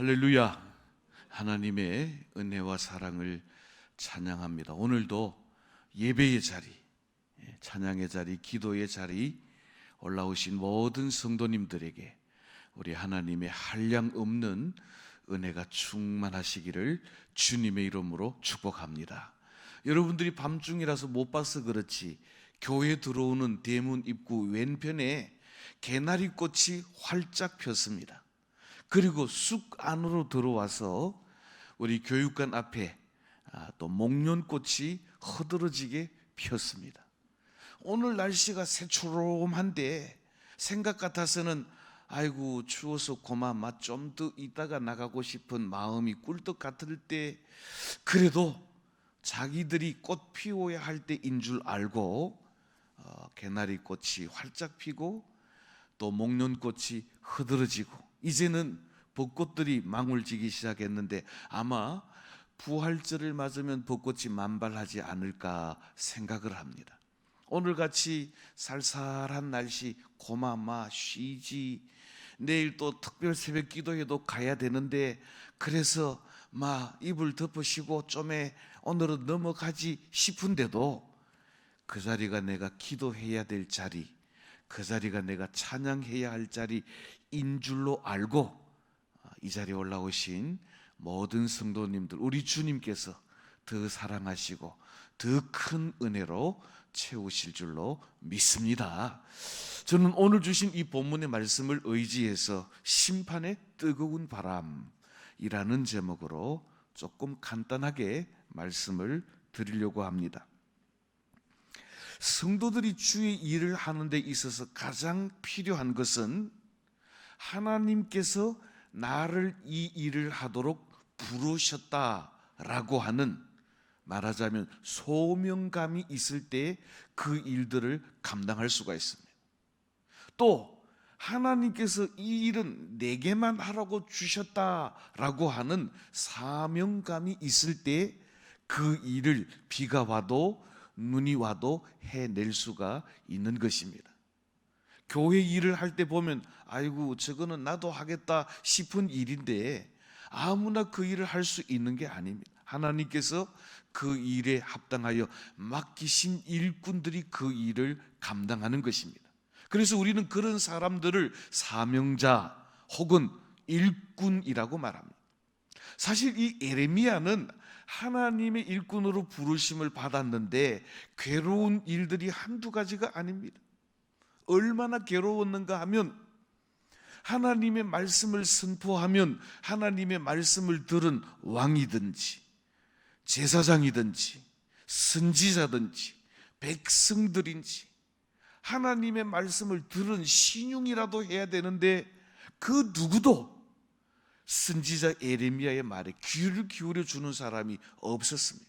할렐루야. 하나님의 은혜와 사랑을 찬양합니다. 오늘도 예배의 자리, 찬양의 자리, 기도의 자리 올라오신 모든 성도님들에게 우리 하나님의 한량 없는 은혜가 충만하시기를 주님의 이름으로 축복합니다. 여러분들이 밤중이라서 못 봐서 그렇지 교회 들어오는 대문 입구 왼편에 개나리꽃이 활짝 폈습니다. 그리고 쑥 안으로 들어와서 우리 교육관 앞에 또 목련꽃이 허드러지게 폈습니다. 오늘 날씨가 새초롬한데 생각 같아서는 아이고 추워서 고마마 좀 더 있다가 나가고 싶은 마음이 꿀떡 같을 때, 그래도 자기들이 꽃 피워야 할 때인 줄 알고 개나리꽃이 활짝 피고 또 목련꽃이 흐드러지고 이제는 벚꽃들이 망울 지기 시작했는데 아마 부활절을 맞으면 벚꽃이 만발하지 않을까 생각을 합니다. 오늘같이 쌀쌀한 날씨 고마마 쉬지, 내일 또 특별 새벽 기도회도 가야 되는데 그래서 이불 덮으시고 좀에 오늘은 넘어가지 싶은데도 그 자리가 내가 기도해야 될 자리, 그 자리가 내가 찬양해야 할 자리인 줄로 알고 이 자리에 올라오신 모든 성도님들, 우리 주님께서 더 사랑하시고 더 큰 은혜로 채우실 줄로 믿습니다. 저는 오늘 주신 이 본문의 말씀을 의지해서 심판의 뜨거운 바람이라는 제목으로 조금 간단하게 말씀을 드리려고 합니다. 성도들이 주의 일을 하는 데 있어서 가장 필요한 것은 하나님께서 나를 이 일을 하도록 부르셨다라고 하는, 말하자면 소명감이 있을 때 그 일들을 감당할 수가 있습니다. 또 하나님께서 이 일은 내게만 하라고 주셨다라고 하는 사명감이 있을 때 그 일을 비가 와도 눈이 와도 해낼 수가 있는 것입니다. 교회 일을 할 때 보면 아이고 저거는 나도 하겠다 싶은 일인데 아무나 그 일을 할 수 있는 게 아닙니다. 하나님께서 그 일에 합당하여 맡기신 일꾼들이 그 일을 감당하는 것입니다. 그래서 우리는 그런 사람들을 사명자 혹은 일꾼이라고 말합니다. 사실 이 예레미야는 하나님의 일꾼으로 부르심을 받았는데 괴로운 일들이 한두 가지가 아닙니다. 얼마나 괴로웠는가 하면 하나님의 말씀을 선포하면 하나님의 말씀을 들은 왕이든지 제사장이든지 선지자든지 백성들인지 하나님의 말씀을 들은 신용이라도 해야 되는데 그 누구도 선지자 예레미야의 말에 귀를 기울여 주는 사람이 없었습니다.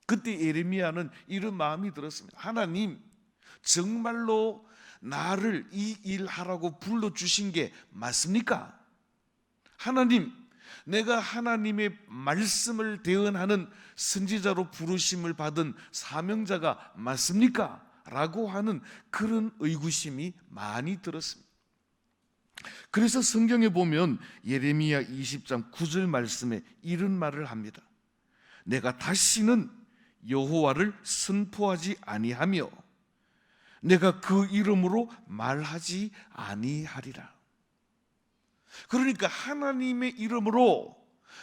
그때 예레미야는 이런 마음이 들었습니다. 하나님, 정말로 나를 이 일 하라고 불러주신 게 맞습니까? 하나님, 내가 하나님의 말씀을 대언하는 선지자로 부르심을 받은 사명자가 맞습니까? 라고 하는 그런 의구심이 많이 들었습니다. 그래서 성경에 보면 예레미야 20장 9절 말씀에 이런 말을 합니다. 내가 다시는 여호와를 선포하지 아니하며 내가 그 이름으로 말하지 아니하리라. 그러니까 하나님의 이름으로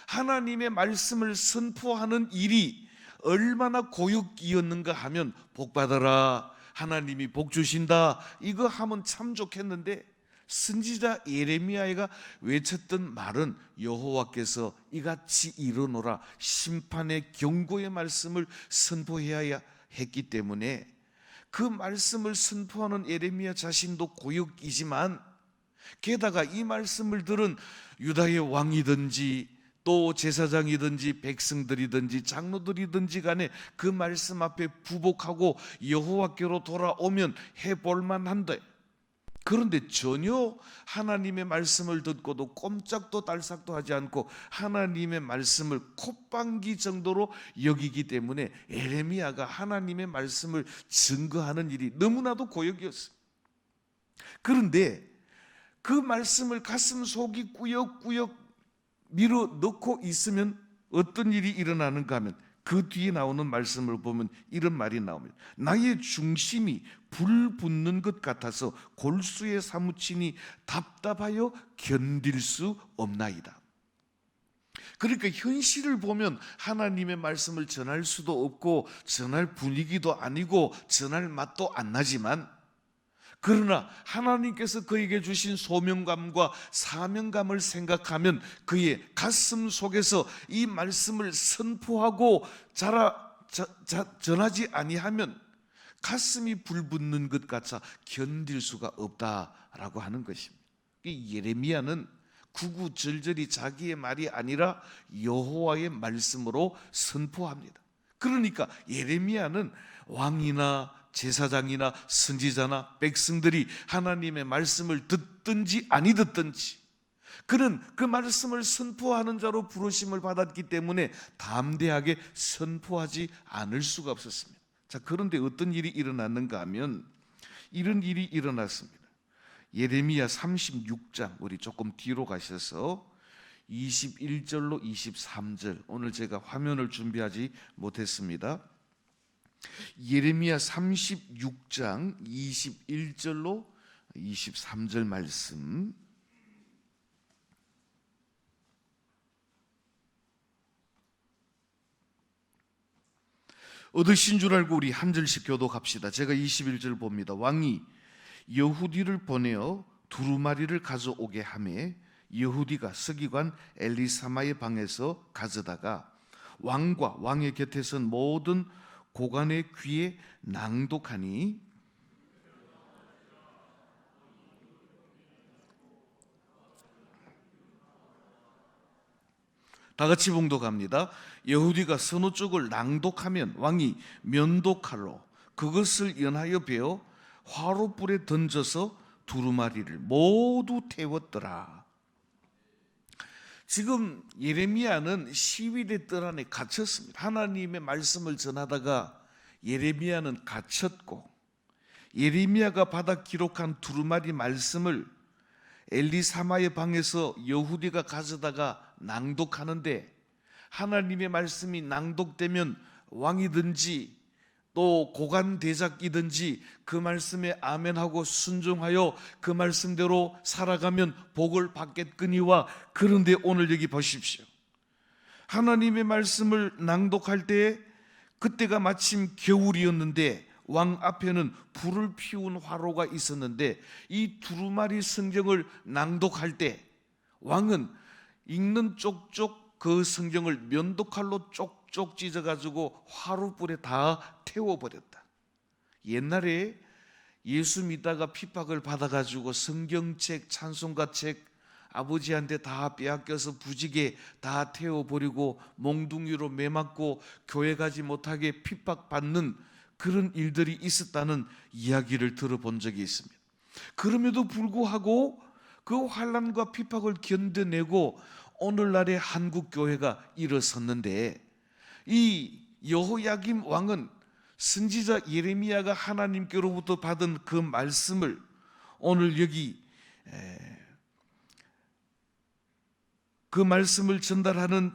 하나님의 말씀을 선포하는 일이 얼마나 고역이었는가 하면 복 받아라, 하나님이 복 주신다, 이거 하면 참 좋겠는데 선지자 예레미야가 외쳤던 말은 여호와께서 이같이 이르노라 심판의 경고의 말씀을 선포해야 했기 때문에 그 말씀을 선포하는 예레미야 자신도 고역이지만 게다가 이 말씀을 들은 유다의 왕이든지 또 제사장이든지 백성들이든지 장로들이든지 간에 그 말씀 앞에 부복하고 여호와께로 돌아오면 해볼만 한데, 그런데 전혀 하나님의 말씀을 듣고도 꼼짝도 달싹도 하지 않고 하나님의 말씀을 콧방귀 정도로 여기기 때문에 예레미야가 하나님의 말씀을 증거하는 일이 너무나도 고역이었습니다. 그런데 그 말씀을 가슴 속이 꾸역꾸역 밀어 넣고 있으면 어떤 일이 일어나는가 하면 그 뒤에 나오는 말씀을 보면 이런 말이 나옵니다. 나의 중심이 불 붙는 것 같아서 골수에 사무치니 답답하여 견딜 수 없나이다. 그러니까 현실을 보면 하나님의 말씀을 전할 수도 없고 전할 분위기도 아니고 전할 맛도 안 나지만, 그러나 하나님께서 그에게 주신 소명감과 사명감을 생각하면 그의 가슴 속에서 이 말씀을 선포하고 전하지 아니하면 가슴이 불붙는 것 같아 견딜 수가 없다라고 하는 것입니다. 예레미야는 구구절절히 자기의 말이 아니라 여호와의 말씀으로 선포합니다. 그러니까 예레미야는 왕이나 제사장이나 선지자나 백성들이 하나님의 말씀을 듣든지 아니 듣든지 그는 그 말씀을 선포하는 자로 부르심을 받았기 때문에 담대하게 선포하지 않을 수가 없었습니다. 자, 그런데 어떤 일이 일어났는가 하면 이런 일이 일어났습니다. 예레미야 36장, 우리 조금 뒤로 가셔서 21절로 23절, 오늘 제가 화면을 준비하지 못했습니다. 예레미야 36장 21절로 23절 말씀, 얻으신 줄 알고 우리 한 절씩 교독합시다. 제가 21절 봅니다. 왕이 여후디를 보내어 두루마리를 가져오게 하매 여후디가 서기관 엘리사마의 방에서 가져다가 왕과 왕의 곁에 선 모든 고관의 귀에 낭독하니 다 같이 봉독합니다. 여후디가 서너 쪽을 낭독하면 왕이 면도칼로 그것을 연하여 베어 화롯불에 던져서 두루마리를 모두 태웠더라. 지금 예레미야는 시위대 뜰 안에 갇혔습니다. 하나님의 말씀을 전하다가 예레미야는 갇혔고, 예레미야가 받아 기록한 두루마리 말씀을 엘리사마의 방에서 여후디가 가져다가 낭독하는데, 하나님의 말씀이 낭독되면 왕이든지 또 고관 대작이든지 그 말씀에 아멘하고 순종하여 그 말씀대로 살아가면 복을 받겠거니와, 그런데 오늘 여기 보십시오. 하나님의 말씀을 낭독할 때 그때가 마침 겨울이었는데 왕 앞에는 불을 피운 화로가 있었는데, 이 두루마리 성경을 낭독할 때 왕은 읽는 쪽쪽 그 성경을 면도칼로 쪽쪽 찢어가지고 화롯불에 다 태워버렸다. 옛날에 예수 믿다가 핍박을 받아가지고 성경책, 찬송가책 아버지한테 다 빼앗겨서 부지게 다 태워버리고 몽둥이로 매맞고 교회 가지 못하게 핍박받는 그런 일들이 있었다는 이야기를 들어본 적이 있습니다. 그럼에도 불구하고 그 환난과 핍박을 견뎌내고 오늘날의 한국 교회가 일어섰는데, 이 여호야김 왕은 선지자 예레미야가 하나님께로부터 받은 그 말씀을 오늘 여기 그 말씀을 전달하는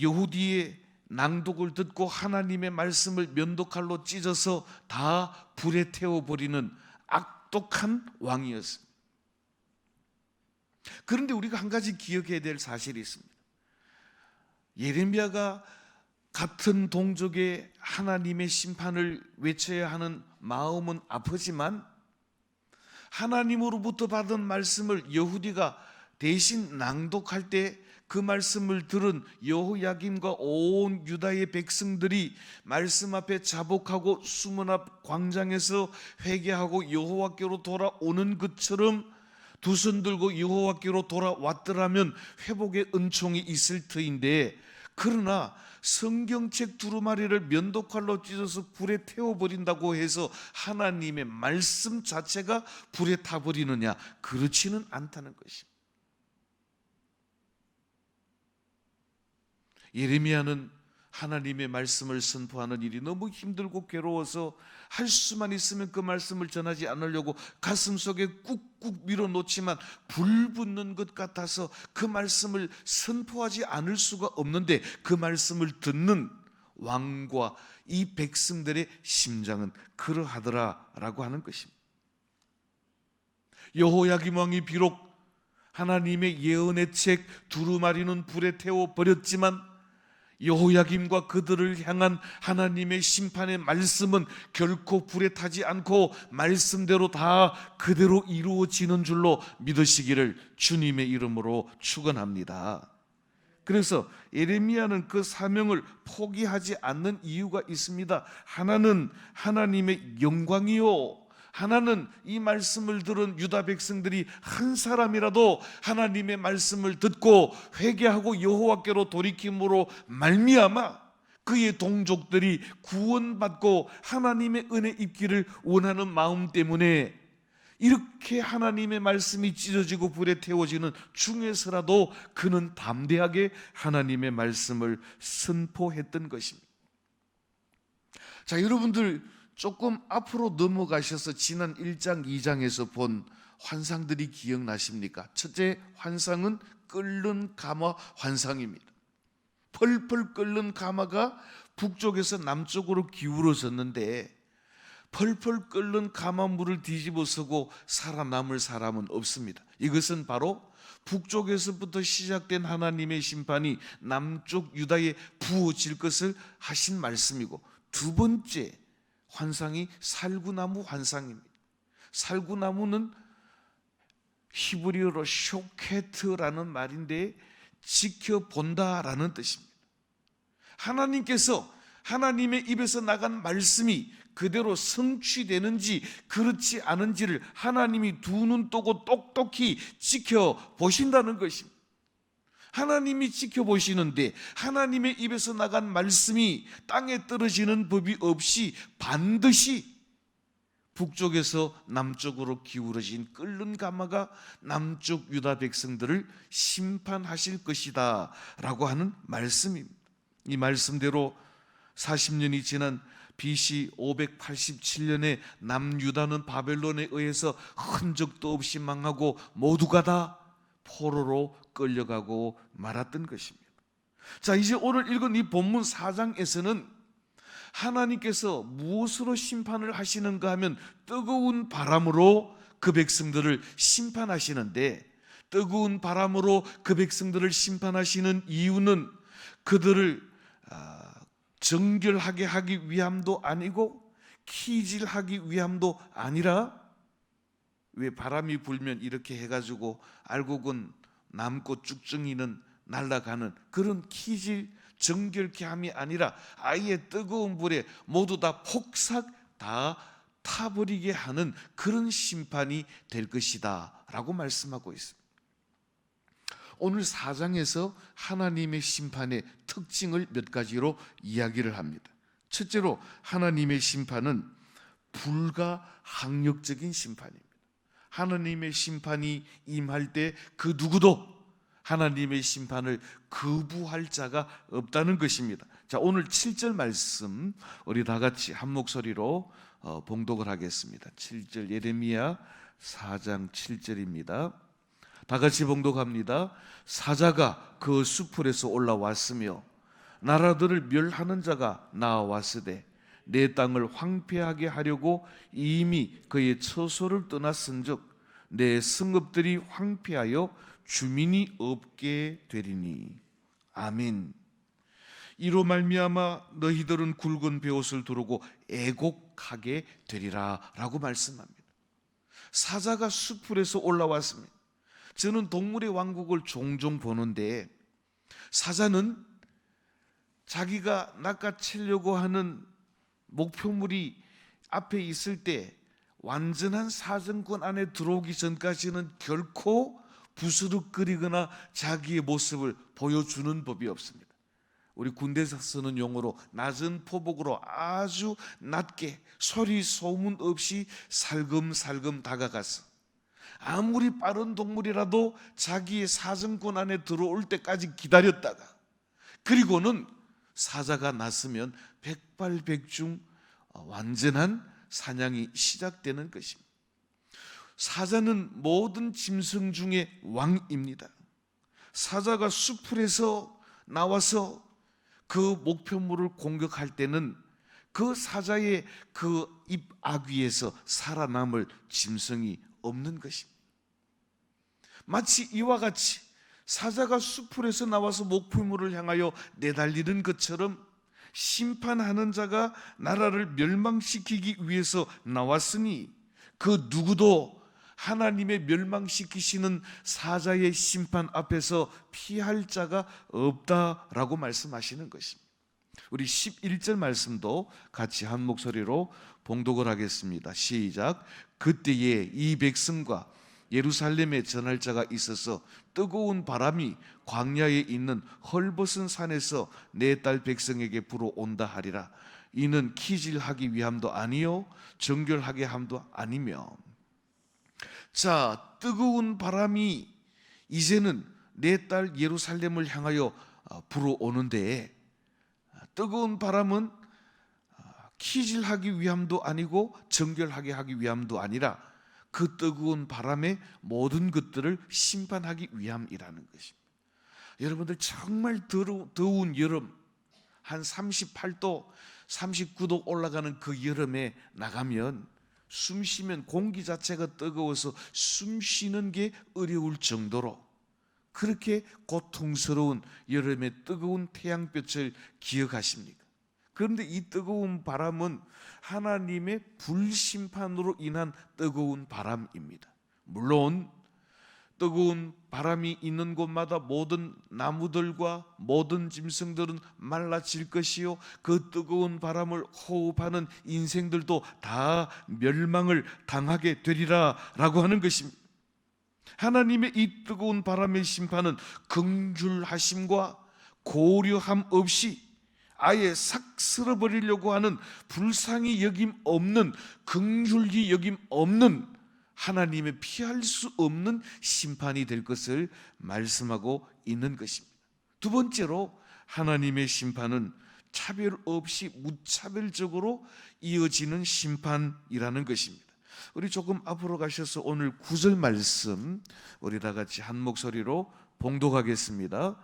여후디의 낭독을 듣고 하나님의 말씀을 면도칼로 찢어서 다 불에 태워버리는 악독한 왕이었습니다. 그런데 우리가 한 가지 기억해야 될 사실이 있습니다. 예레미야가 같은 동족의 하나님의 심판을 외쳐야 하는 마음은 아프지만, 하나님으로부터 받은 말씀을 여후디가 대신 낭독할 때 그 말씀을 들은 여호야김과 온 유다의 백성들이 말씀 앞에 자복하고 수문 앞 광장에서 회개하고 여호와께로 돌아오는 것처럼 두 손 들고 여호와께로 돌아왔더라면 회복의 은총이 있을 터인데, 그러나 성경책 두루마리를 면도칼로 찢어서 불에 태워버린다고 해서 하나님의 말씀 자체가 불에 타버리느냐? 그렇지는 않다는 것입니다. 예레미야는 하나님의 말씀을 선포하는 일이 너무 힘들고 괴로워서 할 수만 있으면 그 말씀을 전하지 않으려고 가슴속에 꾹꾹 밀어놓지만 불 붙는 것 같아서 그 말씀을 선포하지 않을 수가 없는데, 그 말씀을 듣는 왕과 이 백성들의 심장은 그러하더라라고 하는 것입니다. 여호야김 왕이 비록 하나님의 예언의 책 두루마리는 불에 태워 버렸지만 여호야김과 그들을 향한 하나님의 심판의 말씀은 결코 불에 타지 않고 말씀대로 다 그대로 이루어지는 줄로 믿으시기를 주님의 이름으로 축원합니다. 그래서 예레미야는 그 사명을 포기하지 않는 이유가 있습니다. 하나는 하나님의 영광이요, 하나는 이 말씀을 들은 유다 백성들이 한 사람이라도 하나님의 말씀을 듣고 회개하고 여호와께로 돌이킴으로 말미암아 그의 동족들이 구원받고 하나님의 은혜 입기를 원하는 마음 때문에 이렇게 하나님의 말씀이 찢어지고 불에 태워지는 중에서라도 그는 담대하게 하나님의 말씀을 선포했던 것입니다. 자, 여러분들 조금 앞으로 넘어가셔서 지난 1장 2장에서 본 환상들이 기억나십니까? 첫째 환상은 끓는 가마 환상입니다. 펄펄 끓는 가마가 북쪽에서 남쪽으로 기울어졌는데 펄펄 끓는 가마물을 뒤집어쓰고 살아남을 사람은 없습니다. 이것은 바로 북쪽에서부터 시작된 하나님의 심판이 남쪽 유다에 부어질 것을 하신 말씀이고, 두 번째 환상이 살구나무 환상입니다. 살구나무는 히브리어로 쇼케트라는 말인데 지켜본다라는 뜻입니다. 하나님께서 하나님의 입에서 나간 말씀이 그대로 성취되는지 그렇지 않은지를 하나님이 두 눈 뜨고 똑똑히 지켜보신다는 것입니다. 하나님이 지켜보시는데 하나님의 입에서 나간 말씀이 땅에 떨어지는 법이 없이 반드시 북쪽에서 남쪽으로 기울어진 끓는 가마가 남쪽 유다 백성들을 심판하실 것이다 라고 하는 말씀입니다. 이 말씀대로 40년이 지난 BC 587년에 남유다는 바벨론에 의해서 흔적도 없이 망하고 모두가 다 포로로 끌려가고 말았던 것입니다. 자, 이제 오늘 읽은 이 본문 4장에서는 하나님께서 무엇으로 심판을 하시는가 하면 뜨거운 바람으로 그 백성들을 심판하시는데, 뜨거운 바람으로 그 백성들을 심판하시는 이유는 그들을 정결하게 하기 위함도 아니고 키질하기 위함도 아니라, 왜 바람이 불면 이렇게 해가지고 알곡은 남고 쭉정이는 날아가는 그런 키질 정결케 함이 아니라 아예 뜨거운 불에 모두 다 폭삭 다 타버리게 하는 그런 심판이 될 것이다 라고 말씀하고 있습니다. 오늘 4장에서 하나님의 심판의 특징을 몇 가지로 이야기를 합니다. 첫째로 하나님의 심판은 불가항력적인 심판입니다. 하나님의 심판이 임할 때 그 누구도 하나님의 심판을 거부할 자가 없다는 것입니다. 자, 오늘 7절 말씀 우리 다 같이 한 목소리로 봉독을 하겠습니다. 7절 예레미야 4장 7절입니다. 다 같이 봉독합니다. 사자가 그 수풀에서 올라왔으며 나라들을 멸하는 자가 나와왔으되 내 땅을 황폐하게 하려고 이미 그의 처소를 떠났은즉 내 성읍들이 황폐하여 주민이 없게 되리니. 아멘. 이로 말미암아 너희들은 굵은 베옷을 두르고 애곡하게 되리라 라고 말씀합니다. 사자가 수풀에서 올라왔습니다. 저는 동물의 왕국을 종종 보는데 사자는 자기가 낚아채려고 하는 목표물이 앞에 있을 때 완전한 사정권 안에 들어오기 전까지는 결코 부스럭거리거나 자기의 모습을 보여주는 법이 없습니다. 우리 군대에서 쓰는 용어로 낮은 포복으로 아주 낮게 소리 소문 없이 살금살금 다가가서 아무리 빠른 동물이라도 자기의 사정권 안에 들어올 때까지 기다렸다가 그리고는 사자가 났으면 백발백중 완전한 사냥이 시작되는 것입니다. 사자는 모든 짐승 중에 왕입니다. 사자가 수풀에서 나와서 그 목표물을 공격할 때는 그 사자의 그 입 아귀에서 살아남을 짐승이 없는 것입니다. 마치 이와 같이 사자가 수풀에서 나와서 목표물을 향하여 내달리는 것처럼 심판하는 자가 나라를 멸망시키기 위해서 나왔으니 그 누구도 하나님의 멸망시키시는 사자의 심판 앞에서 피할 자가 없다라고 말씀하시는 것입니다. 우리 11절 말씀도 같이 한 목소리로 봉독을 하겠습니다. 시작. 그때에 이 백성과 예루살렘에 전할 자가 있어서 뜨거운 바람이 광야에 있는 헐벗은 산에서 내 딸 백성에게 불어온다 하리라. 이는 키질하기 위함도 아니요 정결하게 함도 아니며. 자, 뜨거운 바람이 이제는 내 딸 예루살렘을 향하여 불어오는데, 뜨거운 바람은 키질하기 위함도 아니고 정결하게 하기 위함도 아니라 그 뜨거운 바람의 모든 것들을 심판하기 위함이라는 것입니다. 여러분들 정말 더운 여름, 한 38도, 39도 올라가는 그 여름에 나가면 숨 쉬면 공기 자체가 뜨거워서 숨 쉬는 게 어려울 정도로 그렇게 고통스러운 여름의 뜨거운 태양볕을 기억하십니까? 그런데 이 뜨거운 바람은 하나님의 불심판으로 인한 뜨거운 바람입니다. 물론 뜨거운 바람이 있는 곳마다 모든 나무들과 모든 짐승들은 말라질 것이요 그 뜨거운 바람을 호흡하는 인생들도 다 멸망을 당하게 되리라 라고 하는 것입니다. 하나님의 이 뜨거운 바람의 심판은 긍휼하심과 고려함 없이 아예 싹 쓸어버리려고 하는 불쌍히 여김 없는, 긍휼히 여김 없는 하나님의 피할 수 없는 심판이 될 것을 말씀하고 있는 것입니다. 두 번째로 하나님의 심판은 차별 없이 무차별적으로 이어지는 심판이라는 것입니다. 우리 조금 앞으로 가셔서 오늘 9절 말씀 우리 다 같이 한 목소리로 봉독하겠습니다.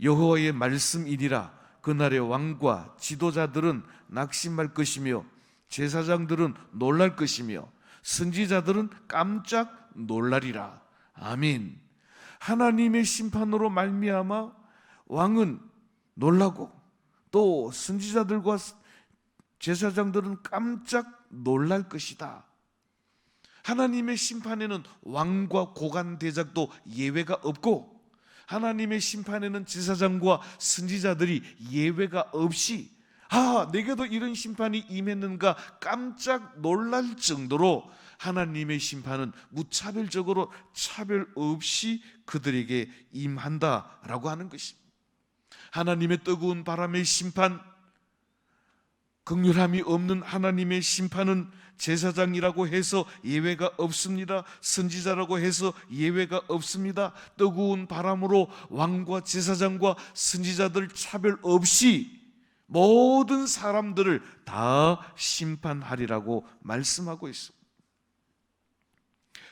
여호와의 말씀이니라. 그날의 왕과 지도자들은 낙심할 것이며 제사장들은 놀랄 것이며 선지자들은 깜짝 놀라리라. 아멘. 하나님의 심판으로 말미암아 왕은 놀라고 또 선지자들과 제사장들은 깜짝 놀랄 것이다. 하나님의 심판에는 왕과 고관 대작도 예외가 없고 하나님의 심판에는 제사장과 선지자들이 예외가 없이 내게도 이런 심판이 임했는가 깜짝 놀랄 정도로 하나님의 심판은 무차별적으로 차별 없이 그들에게 임한다라고 하는 것입니다. 하나님의 뜨거운 바람의 심판, 긍휼함이 없는 하나님의 심판은 제사장이라고 해서 예외가 없습니다. 선지자라고 해서 예외가 없습니다. 뜨거운 바람으로 왕과 제사장과 선지자들 차별 없이 모든 사람들을 다 심판하리라고 말씀하고 있습니다.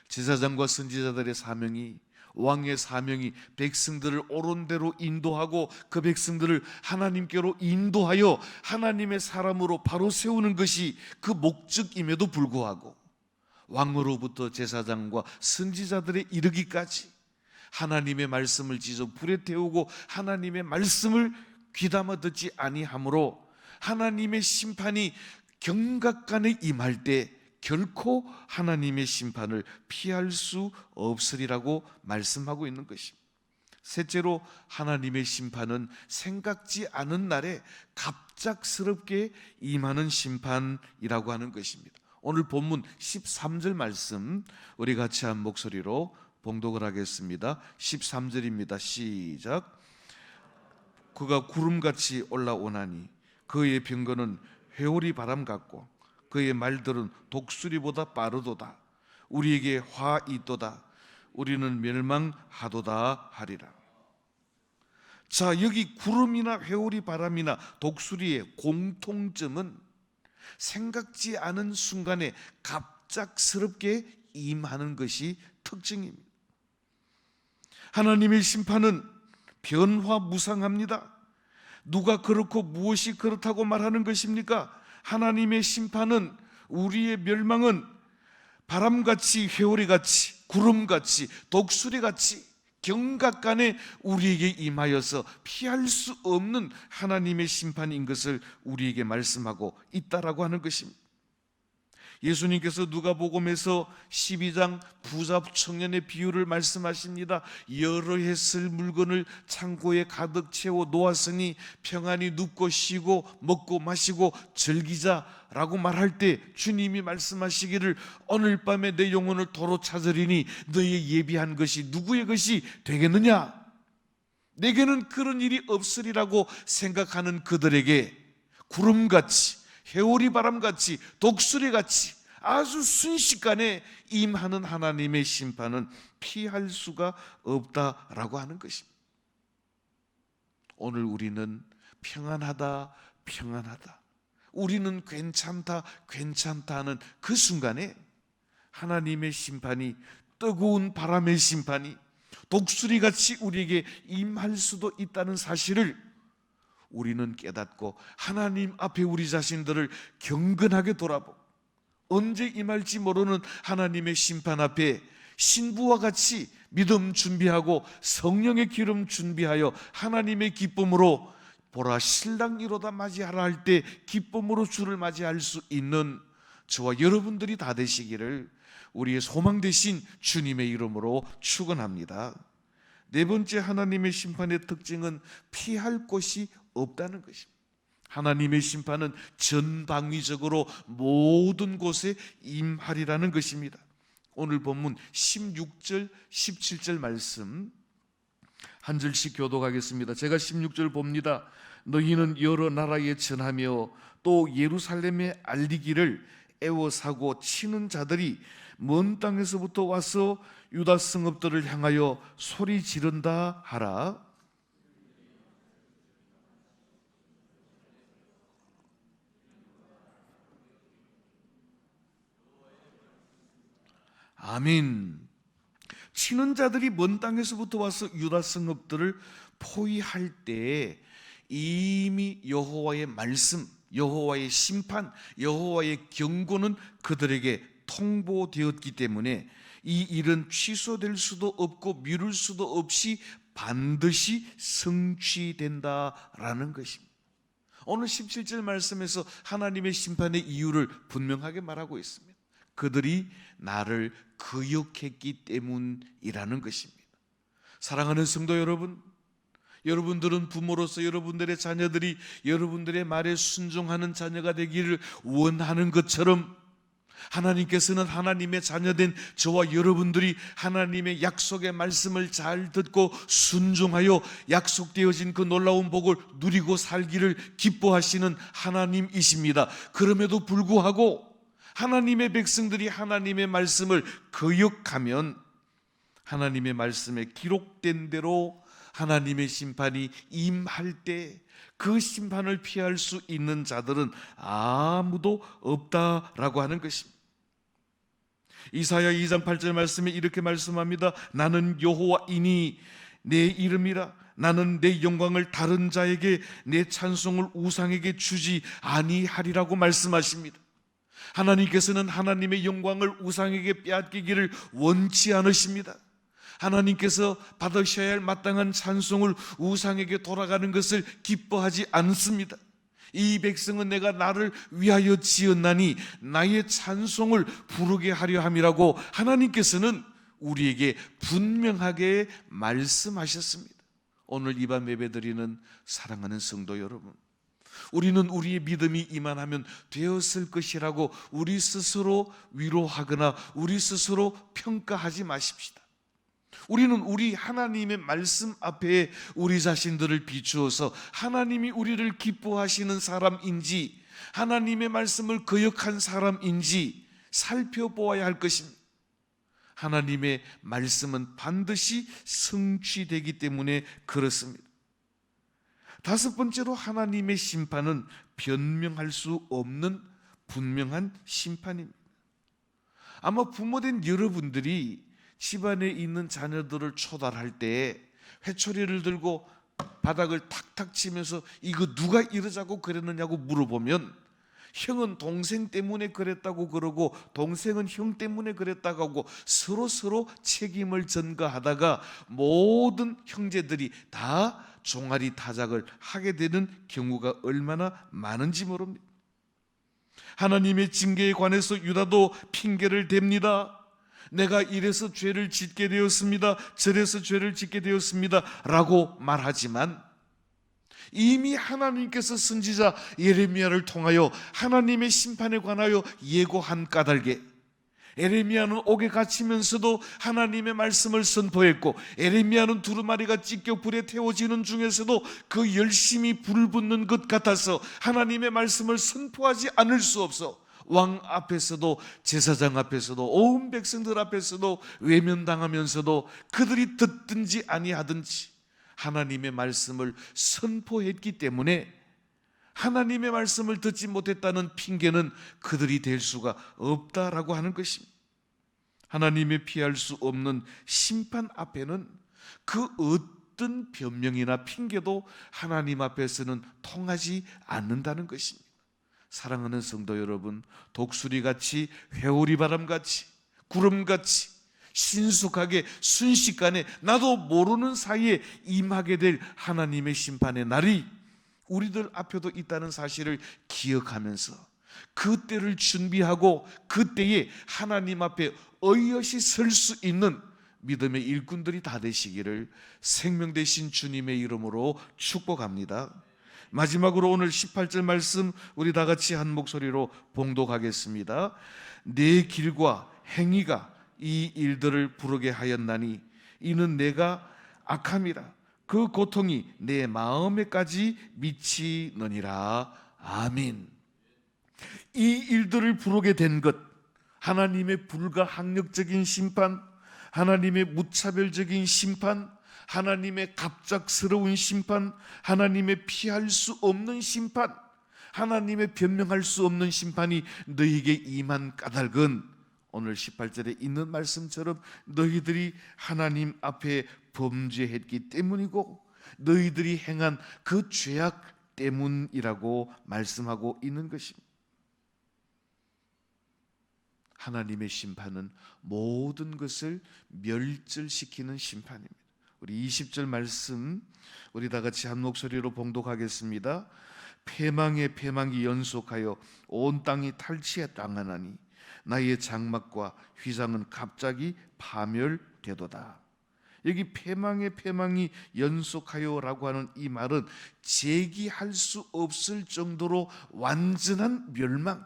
제사장과 선지자들의 사명이, 왕의 사명이 백성들을 옳은 대로 인도하고 그 백성들을 하나님께로 인도하여 하나님의 사람으로 바로 세우는 것이 그 목적임에도 불구하고 왕으로부터 제사장과 선지자들에 이르기까지 하나님의 말씀을 지져 불에 태우고 하나님의 말씀을 귀담아 듣지 아니하므로 하나님의 심판이 경각간에 임할 때 결코 하나님의 심판을 피할 수 없으리라고 말씀하고 있는 것입니다. 셋째로 하나님의 심판은 생각지 않은 날에 갑작스럽게 임하는 심판이라고 하는 것입니다. 오늘 본문 13절 말씀 우리 같이 한 목소리로 봉독을 하겠습니다. 13절입니다. 시작. 그가 구름같이 올라오나니 그의 병거는 회오리 바람 같고 그의 말들은 독수리보다 빠르도다. 우리에게 화 있도다. 우리는 멸망하도다 하리라. 자, 여기 구름이나 회오리, 바람이나 독수리의 공통점은 생각지 않은 순간에 갑작스럽게 임하는 것이 특징입니다. 하나님의 심판은 변화무쌍합니다. 누가 그렇고 무엇이 그렇다고 말하는 것입니까? 하나님의 심판은, 우리의 멸망은 바람같이, 회오리같이, 구름같이, 독수리같이 경각간에 우리에게 임하여서 피할 수 없는 하나님의 심판인 것을 우리에게 말씀하고 있다라고 하는 것입니다. 예수님께서 누가복음에서 12장 부자 청년의 비유를 말씀하십니다. 여러 해 쓸 물건을 창고에 가득 채워 놓았으니 평안히 눕고 쉬고 먹고 마시고 즐기자라고 말할 때 주님이 말씀하시기를 오늘 밤에 내 영혼을 도로 찾으리니 너의 예비한 것이 누구의 것이 되겠느냐? 내게는 그런 일이 없으리라고 생각하는 그들에게 구름같이, 회오리 바람같이, 독수리같이 아주 순식간에 임하는 하나님의 심판은 피할 수가 없다라고 하는 것입니다. 오늘 우리는 평안하다, 평안하다, 우리는 괜찮다, 괜찮다 하는 그 순간에 하나님의 심판이, 뜨거운 바람의 심판이 독수리같이 우리에게 임할 수도 있다는 사실을 우리는 깨닫고 하나님 앞에 우리 자신들을 경건하게 돌아보고 언제 임할지 모르는 하나님의 심판 앞에 신부와 같이 믿음 준비하고 성령의 기름 준비하여 하나님의 기쁨으로 보라 신랑 이로다 맞이하라 할 때 기쁨으로 주를 맞이할 수 있는 저와 여러분들이 다 되시기를 우리의 소망 되신 주님의 이름으로 축원합니다. 네 번째, 하나님의 심판의 특징은 피할 곳이 없다는 것입니다. 하나님의 심판은 전방위적으로 모든 곳에 임하리라는 것입니다. 오늘 본문 16절, 17절 말씀 한 절씩 교독하겠습니다. 제가 16절 봅니다. 너희는 여러 나라에 전하며 또 예루살렘에 알리기를 애워사고 치는 자들이 먼 땅에서부터 와서 유다 성읍들을 향하여 소리 지른다 하라. 아멘. 치는 자들이 먼 땅에서부터 와서 유다 성읍들을 포위할 때 이미 여호와의 말씀, 여호와의 심판, 여호와의 경고는 그들에게 통보되었기 때문에 이 일은 취소될 수도 없고 미룰 수도 없이 반드시 성취된다라는 것입니다. 오늘 17절 말씀에서 하나님의 심판의 이유를 분명하게 말하고 있습니다. 그들이 나를 거역했기 때문이라는 것입니다. 사랑하는 성도 여러분, 여러분들은 부모로서 여러분들의 자녀들이 여러분들의 말에 순종하는 자녀가 되기를 원하는 것처럼 하나님께서는 하나님의 자녀된 저와 여러분들이 하나님의 약속의 말씀을 잘 듣고 순종하여 약속되어진 그 놀라운 복을 누리고 살기를 기뻐하시는 하나님이십니다. 그럼에도 불구하고 하나님의 백성들이 하나님의 말씀을 거역하면 하나님의 말씀에 기록된 대로 하나님의 심판이 임할 때 그 심판을 피할 수 있는 자들은 아무도 없다라고 하는 것입니다. 이사야 2장 8절 말씀에 이렇게 말씀합니다. 나는 여호와이니 내 이름이라. 나는 내 영광을 다른 자에게, 내 찬송을 우상에게 주지 아니하리라고 말씀하십니다. 하나님께서는 하나님의 영광을 우상에게 빼앗기기를 원치 않으십니다. 하나님께서 받으셔야 할 마땅한 찬송을 우상에게 돌아가는 것을 기뻐하지 않습니다. 이 백성은 내가 나를 위하여 지었나니 나의 찬송을 부르게 하려 함이라고 하나님께서는 우리에게 분명하게 말씀하셨습니다. 오늘 이 밤 예배드리는 사랑하는 성도 여러분, 우리는 우리의 믿음이 이만하면 되었을 것이라고 우리 스스로 위로하거나 우리 스스로 평가하지 마십시다. 우리는 우리 하나님의 말씀 앞에 우리 자신들을 비추어서 하나님이 우리를 기뻐하시는 사람인지 하나님의 말씀을 거역한 사람인지 살펴보아야 할 것입니다. 하나님의 말씀은 반드시 성취되기 때문에 그렇습니다. 다섯 번째로 하나님의 심판은 변명할 수 없는 분명한 심판입니다. 아마 부모된 여러분들이 집안에 있는 자녀들을 초달할 때 회초리를 들고 바닥을 탁탁 치면서 이거 누가 이러자고 그랬느냐고 물어보면 형은 동생 때문에 그랬다고 그러고 동생은 형 때문에 그랬다고 하고 서로 책임을 전가하다가 모든 형제들이 다 종아리 타작을 하게 되는 경우가 얼마나 많은지 모릅니다. 하나님의 징계에 관해서 유다도 핑계를 댑니다. 내가 이래서 죄를 짓게 되었습니다. 저래서 죄를 짓게 되었습니다 라고 말하지만 이미 하나님께서 선지자 예레미야를 통하여 하나님의 심판에 관하여 예고한 까닭에 예레미야는 옥에 갇히면서도 하나님의 말씀을 선포했고 예레미야는 두루마리가 찢겨 불에 태워지는 중에서도 그 열심히 불 붙는 것 같아서 하나님의 말씀을 선포하지 않을 수 없어 왕 앞에서도 제사장 앞에서도 온 백성들 앞에서도 외면당하면서도 그들이 듣든지 아니하든지 하나님의 말씀을 선포했기 때문에 하나님의 말씀을 듣지 못했다는 핑계는 그들이 댈 수가 없다라고 하는 것입니다. 하나님의 피할 수 없는 심판 앞에는 그 어떤 변명이나 핑계도 하나님 앞에서는 통하지 않는다는 것입니다. 사랑하는 성도 여러분, 독수리같이 회오리바람같이 구름같이 신속하게 순식간에 나도 모르는 사이에 임하게 될 하나님의 심판의 날이 우리들 앞에도 있다는 사실을 기억하면서 그때를 준비하고 그때에 하나님 앞에 어이없이 설 수 있는 믿음의 일꾼들이 다 되시기를 생명 되신 주님의 이름으로 축복합니다. 마지막으로 오늘 18절 말씀 우리 다 같이 한 목소리로 봉독하겠습니다. 내 길과 행위가 이 일들을 부르게 하였나니 이는 내가 악함이라 그 고통이 내 마음에까지 미치느니라. 아멘. 이 일들을 부르게 된 것, 하나님의 불가항력적인 심판, 하나님의 무차별적인 심판, 하나님의 갑작스러운 심판, 하나님의 피할 수 없는 심판, 하나님의 변명할 수 없는 심판이 너희에게 임한 까닭은 오늘 18절에 있는 말씀처럼 너희들이 하나님 앞에 범죄했기 때문이고 너희들이 행한 그 죄악 때문이라고 말씀하고 있는 것입니다. 하나님의 심판은 모든 것을 멸절시키는 심판입니다. 우리 20절 말씀 우리 다 같이 한 목소리로 봉독하겠습니다. 패망의 패망이 연속하여 온 땅이 탈취에 당하나니 나의 장막과 휘장은 갑자기 파멸되도다. 여기 패망의 패망이 연속하여라고 하는 이 말은 재기할 수 없을 정도로 완전한 멸망,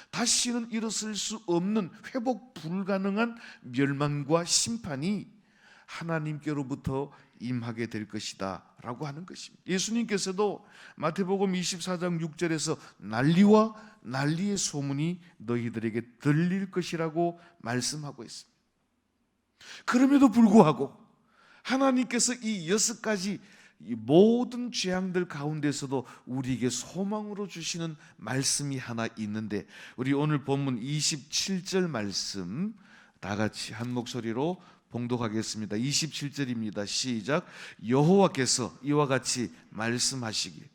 다시는 일어설 수 없는 회복 불가능한 멸망과 심판이 하나님께로부터 임하게 될 것이다 라고 하는 것입니다. 예수님께서도 마태복음 24장 6절에서 난리와 난리의 소문이 너희들에게 들릴 것이라고 말씀하고 있습니다. 그럼에도 불구하고 하나님께서 이 6가지 이 모든 재앙들 가운데서도 우리에게 소망으로 주시는 말씀이 하나 있는데 우리 오늘 본문 27절 말씀 다 같이 한 목소리로 봉독하겠습니다. 27절입니다. 시작. 여호와께서 이와 같이 말씀하시길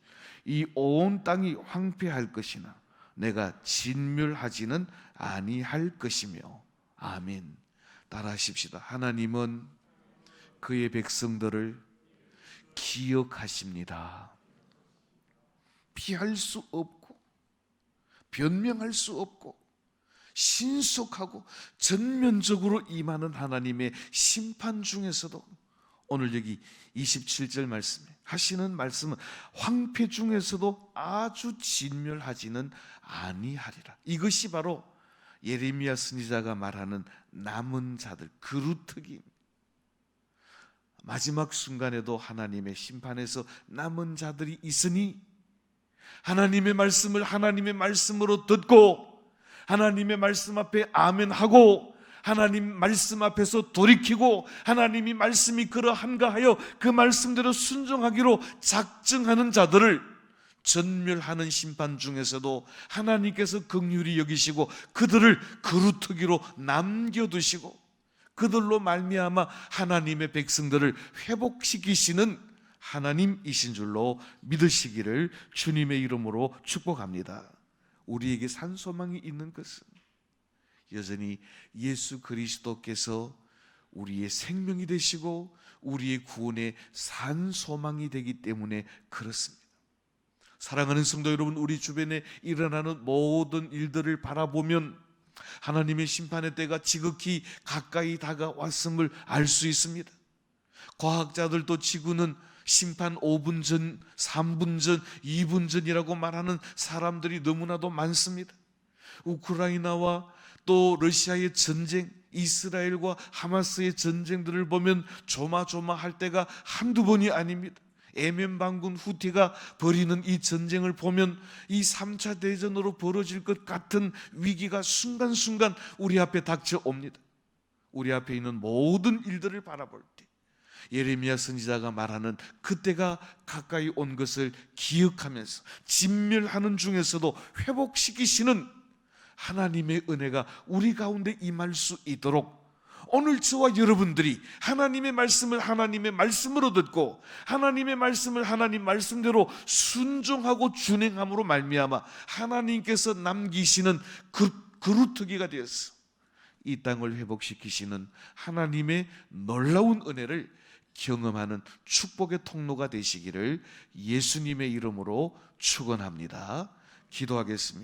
이 온 땅이 황폐할 것이나 내가 진멸하지는 아니할 것이며. 아멘. 따라하십시다. 하나님은 그의 백성들을 기억하십니다. 피할 수 없고 변명할 수 없고 신속하고 전면적으로 임하는 하나님의 심판 중에서도 오늘 여기 27절 말씀에 하시는 말씀은 황폐 중에서도 아주 진멸하지는 아니하리라. 이것이 바로 예레미야 선지자가 말하는 남은 자들, 그루터기입니다. 마지막 순간에도 하나님의 심판에서 남은 자들이 있으니 하나님의 말씀을 하나님의 말씀으로 듣고 하나님의 말씀 앞에 아멘하고 하나님 말씀 앞에서 돌이키고 하나님이 말씀이 그러한가 하여 그 말씀대로 순종하기로 작정하는 자들을 전멸하는 심판 중에서도 하나님께서 긍휼히 여기시고 그들을 그루터기로 남겨두시고 그들로 말미암아 하나님의 백성들을 회복시키시는 하나님이신 줄로 믿으시기를 주님의 이름으로 축복합니다. 우리에게 산 소망이 있는 것은 여전히 예수 그리스도께서 우리의 생명이 되시고 우리의 구원의 산 소망이 되기 때문에 그렇습니다. 사랑하는 성도 여러분, 우리 주변에 일어나는 모든 일들을 바라보면 하나님의 심판의 때가 지극히 가까이 다가왔음을 알 수 있습니다. 과학자들도 지구는 심판 5분 전, 3분 전, 2분 전이라고 말하는 사람들이 너무나도 많습니다. 우크라이나와 또 러시아의 전쟁, 이스라엘과 하마스의 전쟁들을 보면 조마조마할 때가 한두 번이 아닙니다. 예멘반군 후티가 벌이는 이 전쟁을 보면 이 3차 대전으로 벌어질 것 같은 위기가 순간순간 우리 앞에 닥쳐옵니다. 우리 앞에 있는 모든 일들을 바라볼 때 예레미야 선지자가 말하는 그때가 가까이 온 것을 기억하면서 진멸하는 중에서도 회복시키시는 하나님의 은혜가 우리 가운데 임할 수 있도록 오늘 저와 여러분들이 하나님의 말씀을 하나님의 말씀으로 듣고 하나님의 말씀을 하나님 말씀대로 순종하고 준행함으로 말미암아 하나님께서 남기시는 그루터기가 되어서 이 땅을 회복시키시는 하나님의 놀라운 은혜를 경험하는 축복의 통로가 되시기를 예수님의 이름으로 축원합니다. 기도하겠습니다.